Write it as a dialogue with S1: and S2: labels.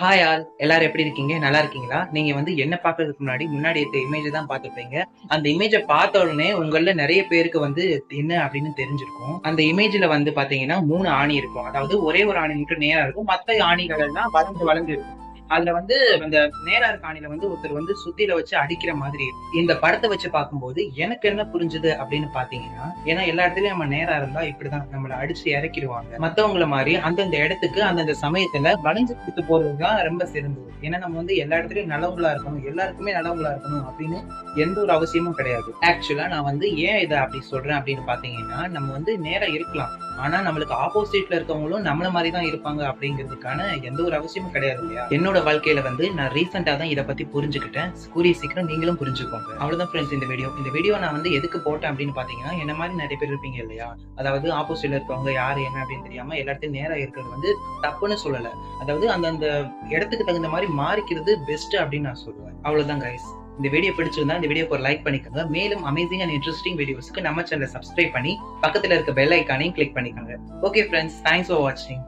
S1: Hi all, எல்லாரும் எப்படி இருக்கீங்க? நல்லா இருக்கீங்களா? நீங்க வந்து என்ன பார்க்கறதுக்கு முன்னாடி இருக்க இமேஜ் தான் பார்த்துருப்பீங்க. அந்த இமேஜ பார்த்த உடனே உங்கள்ல நெறைய பேருக்கு வந்து என்ன அப்படின்னு தெரிஞ்சிருக்கும். அந்த இமேஜ்ல வந்து பார்த்தீங்கன்னா 3 ஆணி இருக்கும். அதாவது ஒரே ஒரு ஆணி மட்டும் நேரா இருக்கும். மத்த ஆணிகள் எல்லாம் வளைஞ்சு வளைஞ்சு இருக்கும். அதுல வந்து அந்த நேரா இருக்க ஆணில வந்து ஒருத்தர் வந்து சுத்தியில வச்சு அடிக்கிற மாதிரி இருக்கும். இந்த படத்த வச்சு பார்க்கும்போது எனக்கு என்ன புரிஞ்சுது அப்படின்னு பார்த்தீங்கன்னா, ஏன்னா எல்லா இடத்துலயும் நம்ம நேரா இருந்தா இப்படிதான் நம்மள அடிச்சு இறக்கிடுவாங்க. மத்தவங்கள மாரி அந்தந்த இடத்துக்கு அந்தந்த சமயத்துல வளைஞ்சு கொடுத்து போறது தான் ரொம்ப சிறந்தது. ஏன்னா நம்ம வந்து எல்லா இடத்துலயும் நல்லவங்களா இருக்கணும், எல்லாருக்குமே நல்லவங்களா இருக்கணும் அப்படின்னு எந்த ஒரு அவசியமும் கிடையாது. ஆக்சுவலா நான் வந்து ஏன் இத அப்படி சொல்றேன் அப்படின்னு பார்த்தீங்கன்னா, நம்ம வந்து நேரா இருக்கலாம். ஆனா நம்மளுக்கு ஆப்போசிட்ல இருக்கவங்களும் நம்மள மாரி தான் இருப்பாங்க அப்படிங்கிறதுக்கான எந்த ஒரு அவசியமும் கிடையாது இல்லையா? என்னோட வாழ்க்கையில வந்து நான் ரீசென்ட்டா தான் இத பத்தி புரிஞ்சுக்கிட்டேன். கூடிய சீக்கிரம் நீங்களும் புரிஞ்சுக்கோங்க. அவ்வளவுதான் ஃப்ரெண்ட்ஸ் இந்த வீடியோ. இந்த வீடியோ நான் வந்து எதுக்கு போட்டேன் அப்படின்னு பார்த்தீங்கன்னா, என்ன மாரி நெறைய பேர் இருப்பீங்க இல்லையா? அதாவது ஆப்போசிட்ல இருக்கவங்க யாரு என்ன அப்படின்னு தெரியாம எல்லா இடத்துலயும் நேரா இருக்கிறது வந்து தப்புன்னு சொல்லல. அதாவது அந்தந்த இடத்துக்கு தகுந்த மாரி மாறிக்கிறது பெஸ்ட் அப்படின்னு நான் சொல்லுவேன். அவ்வளவுதான் கைஸ். இந்த வீடியோ பிடிச்சிருந்தா இந்த வீடியோக்கு ஒரு லைக் பண்ணிக்கோங்க. மேலும் அமேசிங் அண்ட் இன்ட்ரெஸ்டிங் வீடியோஸ்க்கு நம்ம சேனலை சப்ஸ்கிரைப் பண்ணி பக்கத்துல இருக்க பெல் ஐகானையும் கிளிக் பண்ணிக்கோங்க. ஓகே ஃப்ரெண்ட்ஸ், தேங்க்ஸ் ஃபார் வாட்சிங்.